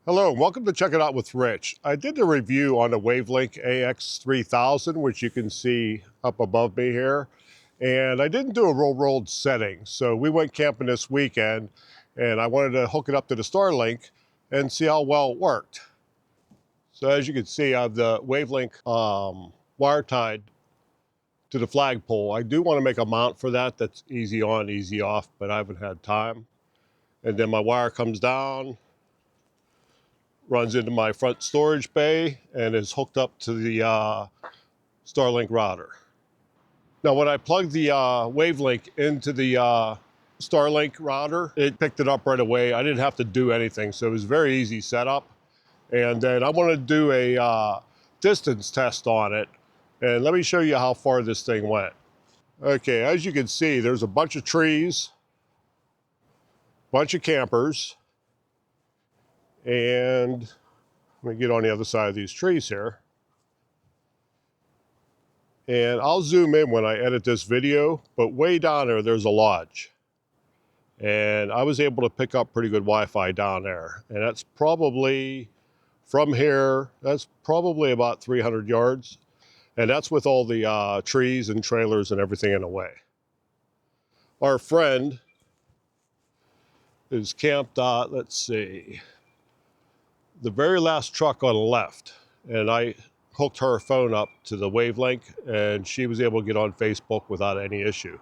Hello, and welcome to Check It Out with Rich. I did a review on the Wavlink AX3000, which you can see up above me here, and I didn't do a real world setting. So we went camping this weekend, and I wanted to hook it up to the Starlink and see how well it worked. So as you can see, I have the Wavlink wire tied to the flagpole. I do want to make a mount for that. That's easy on, easy off, but I haven't had time. And then my wire comes down, runs into my front storage bay, and is hooked up to the Starlink router. Now, when I plugged the Wavlink into the Starlink router, it picked it up right away. I didn't have to do anything, so it was very easy setup. And then I wanted to do a distance test on it, and let me show you how far this thing went. Okay, as you can see, there's a bunch of trees, bunch of campers, and let me get on the other side of these trees here. And I'll zoom in when I edit this video, but way down there, there's a lodge. And I was able to pick up pretty good Wi-Fi down there. And that's probably, from here, that's probably about 300 yards. And that's with all the trees and trailers and everything in the way. Our friend is camped, let's see, the very last truck on the left. And I hooked her phone up to the Wavlink, and she was able to get on Facebook without any issue.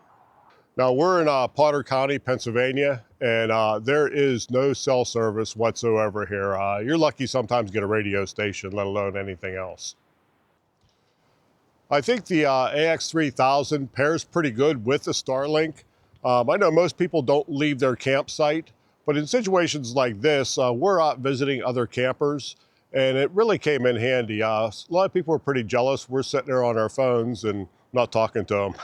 Now, we're in Potter County, Pennsylvania, and there is no cell service whatsoever here. You're lucky sometimes to get a radio station, let alone anything else. I think the AX3000 pairs pretty good with the Starlink. I know most people don't leave their campsite, but in situations like this, we're out visiting other campers, and it really came in handy. A lot of people are pretty jealous. We're sitting there on our phones and not talking to them.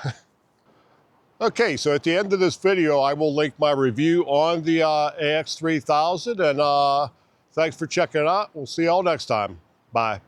Okay, so at the end of this video, I will link my review on the AX3000, and thanks for checking it out. We'll see you all next time. Bye.